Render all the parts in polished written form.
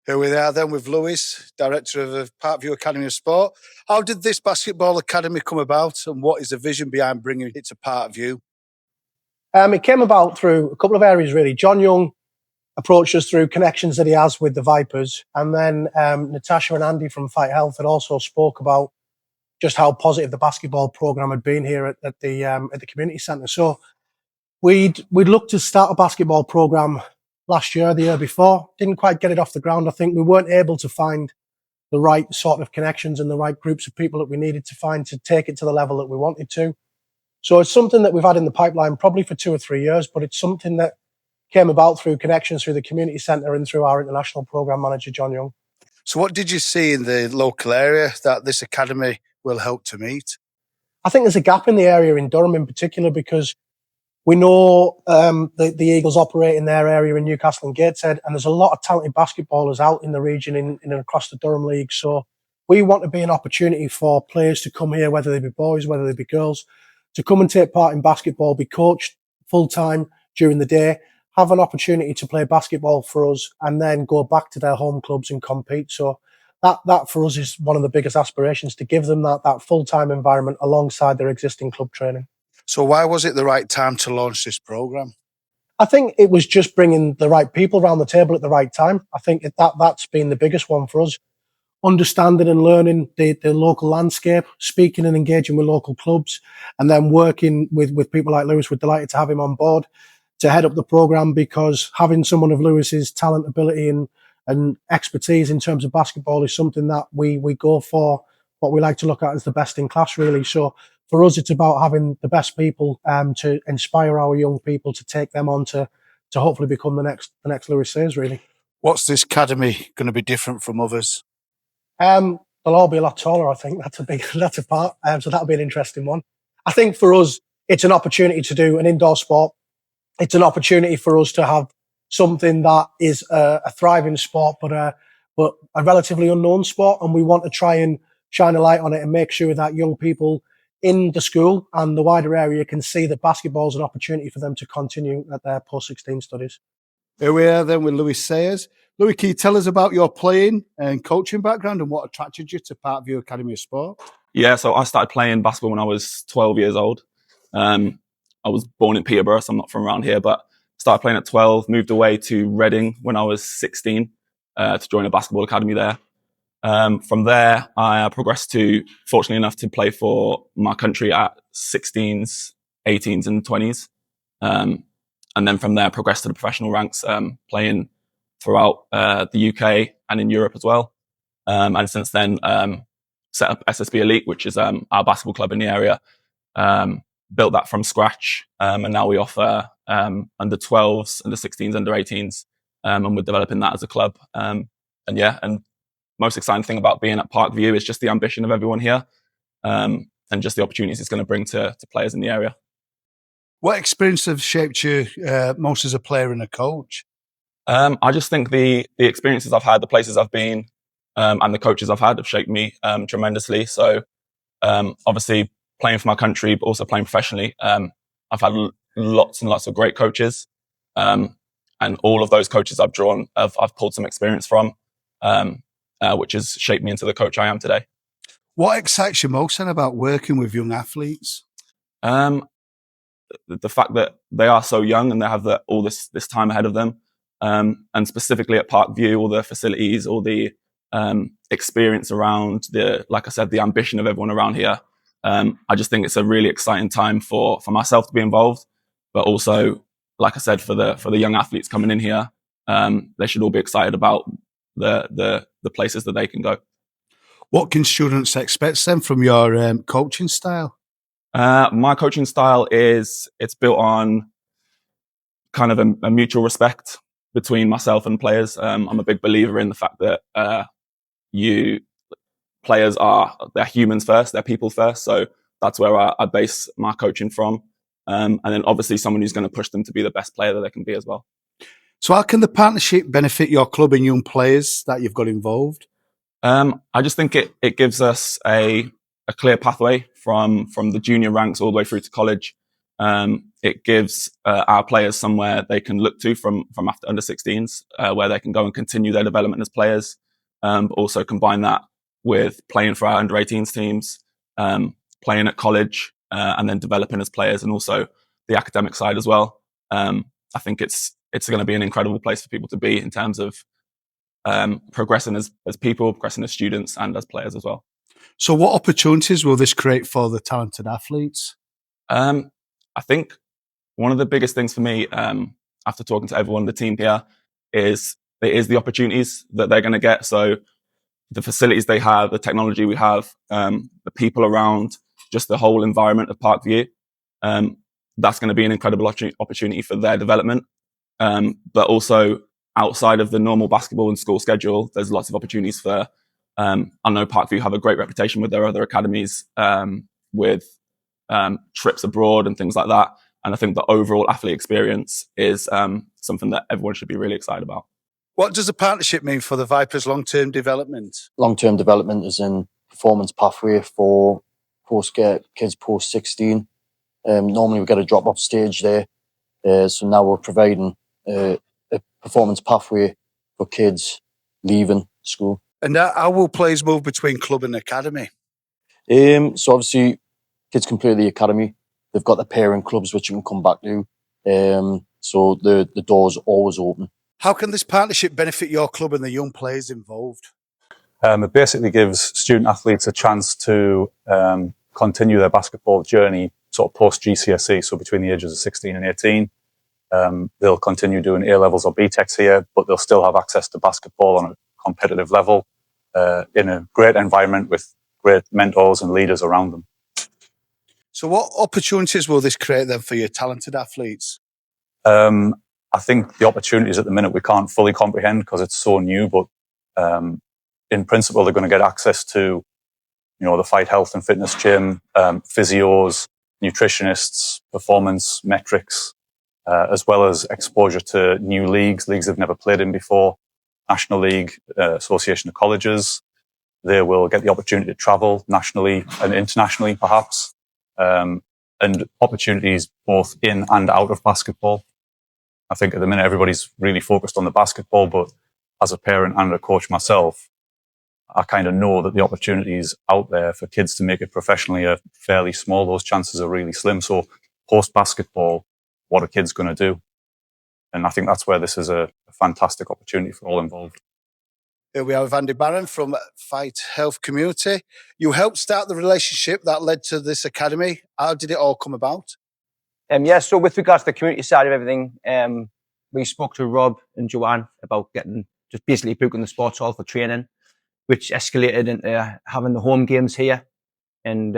Here we are then with Lewis, Director of the Parkview Academy of Sport. How did this basketball academy come about and what is the vision behind bringing it to Parkview? It came about through a couple of areas, really. John Young approached us through connections that he has with the Vipers. And then Natasha and Andy from Fight Health had also spoke about just how positive the basketball program had been here at the community centre. So we'd looked to start a basketball program last year, the year before. Didn't quite get it off the ground. I think we weren't able to find the right sort of connections and the right groups of people that we needed to find to take it to the level that we wanted to. So it's something that we've had in the pipeline probably for 2 or 3 years, but it's something that came about through connections through the community centre and through our international program manager, John Young. So what did you see in the local area that this academy will help to meet? I think there's a gap in the area in Durham in particular because we know the Eagles operate in their area in Newcastle and Gateshead, and there's a lot of talented basketballers out in the region in and across the Durham League. So we want to be an opportunity for players to come here, whether they be boys, whether they be girls, to come and take part in basketball, be coached full-time during the day, have an opportunity to play basketball for us, and then go back to their home clubs and compete. So that for us is one of the biggest aspirations, to give them that full-time environment alongside their existing club training. So why was it the right time to launch this program? I think it was just bringing the right people around the table at the right time. I think that's been the biggest one for us. Understanding and learning the local landscape, speaking and engaging with local clubs, and then working with people like Lewis. We're delighted to have him on board to head up the program, because having someone of Lewis's talent, ability and expertise in terms of basketball is something that we go for, what we like to look at as the best in class, really. So for us, it's about having the best people to inspire our young people to take them on to hopefully become the next Lewis Sayers, really. What's this academy going to be different from others? They'll all be a lot taller, I think. That's a part. So that'll be an interesting one. I think for us, it's an opportunity to do an indoor sport. It's an opportunity for us to have something that is a thriving sport, but a relatively unknown sport. And we want to try and shine a light on it and make sure that young people in the school and the wider area can see that basketball is an opportunity for them to continue at their post-16 studies. Here we are then with Lewis Sayers. Louis, can you tell us about your playing and coaching background and what attracted you to Parkview Academy of Sport? Yeah, so I started playing basketball when I was 12 years old. I was born in Peterborough, so I'm not from around here, but started playing at 12, moved away to Reading when I was 16 to join a basketball academy there. From there, I progressed to, fortunately enough, to play for my country at 16s, 18s and 20s. And then from there, progressed to the professional ranks, playing throughout the UK and in Europe as well. And since then, set up SSB Elite, which is our basketball club in the area. Built that from scratch, and now we offer under 12s, under 16s, under 18s, and we're developing that as a club. And most exciting thing about being at Parkview is just the ambition of everyone here, and just the opportunities it's going to bring to players in the area. What experience have shaped you most as a player and a coach? I just think the experiences I've had, the places I've been, and the coaches I've had have shaped me tremendously. So obviously playing for my country, but also playing professionally, I've had lots and lots of great coaches, and all of those coaches I've pulled some experience from, which has shaped me into the coach I am today. What excites you most then about working with young athletes? The fact that they are so young and they have all this time ahead of them, and specifically at Parkview, all the facilities, all the experience around like I said, the ambition of everyone around here. I just think it's a really exciting time for myself to be involved, but also, like I said, for the young athletes coming in here, they should all be excited about the places that they can go. What can students expect then from your coaching style? My coaching style it's built on kind of a mutual respect between myself and players. I'm a big believer in the fact that players they're humans first, they're people first. So that's where I base my coaching from. And then obviously someone who's going to push them to be the best player that they can be as well. So how can the partnership benefit your club and young players that you've got involved? I just think it gives us a clear pathway from the junior ranks all the way through to college. it gives our players somewhere they can look to from after under 16s, where they can go and continue their development as players, but also combine that with playing for our under 18s teams, playing at college, and then developing as players, and also the academic side as well. I think it's going to be an incredible place for people to be in terms of progressing as people, progressing as students, and as players as well. So what opportunities will this create for the talented athletes? I think one of the biggest things for me, after talking to everyone on the team here, is the opportunities that they're going to get. So the facilities they have, the technology we have, the people around, just the whole environment of Parkview. That's going to be an incredible opportunity for their development. But also outside of the normal basketball and school schedule, there's lots of opportunities for, I know Parkview have a great reputation with their other academies, with trips abroad and things like that. And I think the overall athlete experience is something that everyone should be really excited about. What does the partnership mean for the Vipers' long-term development? Long-term development is in performance pathway for kids post-16. Normally we get a drop-off stage there. So now we're providing a performance pathway for kids leaving school. And how will players move between club and academy? So obviously kids can play at the academy. They've got the parent clubs which you can come back to. So the door's always open. How can this partnership benefit your club and the young players involved? It basically gives student athletes a chance to continue their basketball journey sort of post-GCSE, so between the ages of 16 and 18. They'll continue doing A-levels or BTECs here, but they'll still have access to basketball on a competitive level in a great environment with great mentors and leaders around them. So what opportunities will this create then for your talented athletes? I think the opportunities at the minute we can't fully comprehend because it's so new, but in principle they're going to get access to, the Fight Health and Fitness gym, physios, nutritionists, performance metrics, as well as exposure to new leagues they've never played in before, National League, Association of Colleges. They will get the opportunity to travel nationally and internationally perhaps, and opportunities both in and out of basketball. I think at the minute everybody's really focused on the basketball, but as a parent and a coach myself, I kind of know that the opportunities out there for kids to make it professionally are fairly small. Those chances are really slim. So post-basketball, what are kids going to do? And I think that's where this is a fantastic opportunity for all involved. Here we have Andy Barron from Fight Health Community. You helped start the relationship that led to this academy. How did it all come about? So with regards to the community side of everything, we spoke to Rob and Joanne about just basically booking the sports hall for training, which escalated into having the home games here. And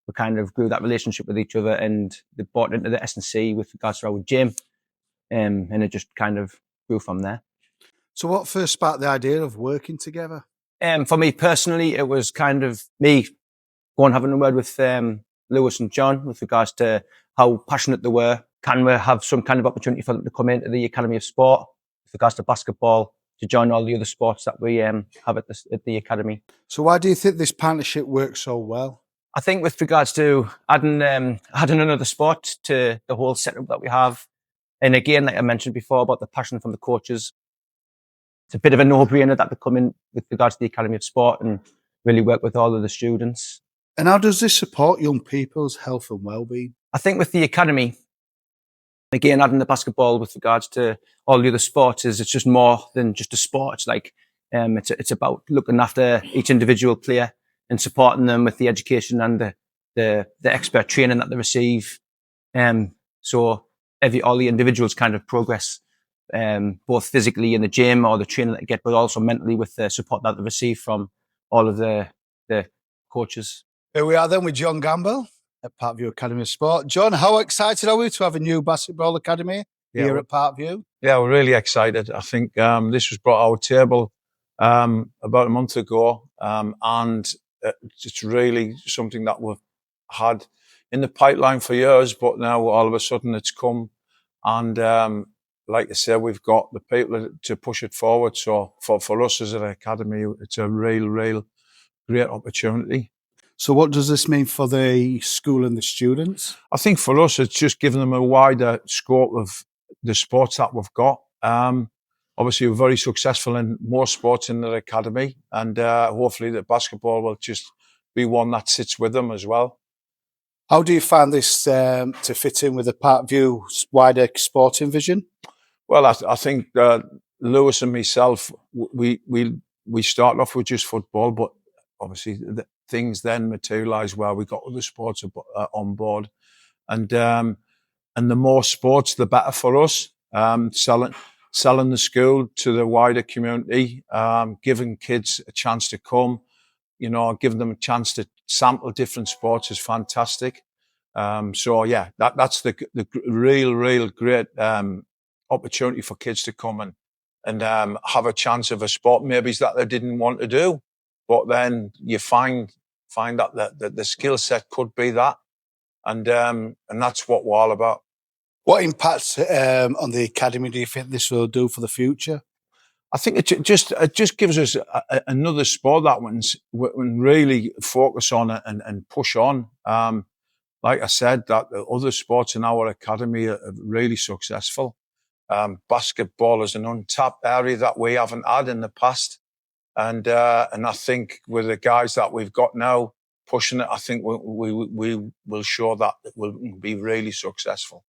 we kind of grew that relationship with each other, and they bought into the S&C with regards to our gym. And it just kind of grew from there. So what first sparked the idea of working together? For me personally, it was kind of me going having a word with Lewis and John with regards to how passionate they were. Can we have some kind of opportunity for them to come into the Academy of Sport with regards to basketball, to join all the other sports that we have at the Academy. So why do you think this partnership works so well? I think with regards to adding another sport to the whole setup that we have, and again, like I mentioned before about the passion from the coaches, it's a bit of a no-brainer that they come in with regards to the Academy of Sport and really work with all of the students. And how does this support young people's health and well-being? I think with the Academy, again, adding the basketball with regards to all the other sports it's just more than just a sport. It's like, it's about looking after each individual player and supporting them with the education and the expert training that they receive. So all the individuals kind of progress, both physically in the gym or the training that they get, but also mentally with the support that they receive from all of the coaches. Here we are then with John Gamble at Parkview Academy of Sport. John, how excited are we to have a new basketball academy here at Parkview? Yeah, we're really excited. I think this was brought to our table about a month ago, and it's really something that we've had in the pipeline for years, but now all of a sudden it's come, and like I said, we've got the people to push it forward. So for us as an academy, it's a real great opportunity. So what does this mean for the school and the students? I think for us, it's just giving them a wider scope of the sports that we've got. Obviously, we're very successful in more sports in the academy, and hopefully the basketball will just be one that sits with them as well. How do you find this to fit in with the Parkview's wider sporting vision? Well, I think Lewis and myself, we started off with just football, but obviously things then materialised where we got other sports on board, and the more sports, the better for us. Selling the school to the wider community, giving kids a chance to come, giving them a chance to sample different sports is fantastic. So yeah, that's the real great opportunity for kids to come and have a chance of a sport maybe that they didn't want to do, but then you find that the skill set could be that, and that's what we're all about. What impact on the academy do you think this will do for the future? I think it just gives us another sport that we can really focus on and push on. Like I said, that the other sports in our academy are really successful. Basketball is an untapped area that we haven't had in the past, and I think with the guys that we've got now pushing it, I think we will show that it will be really successful.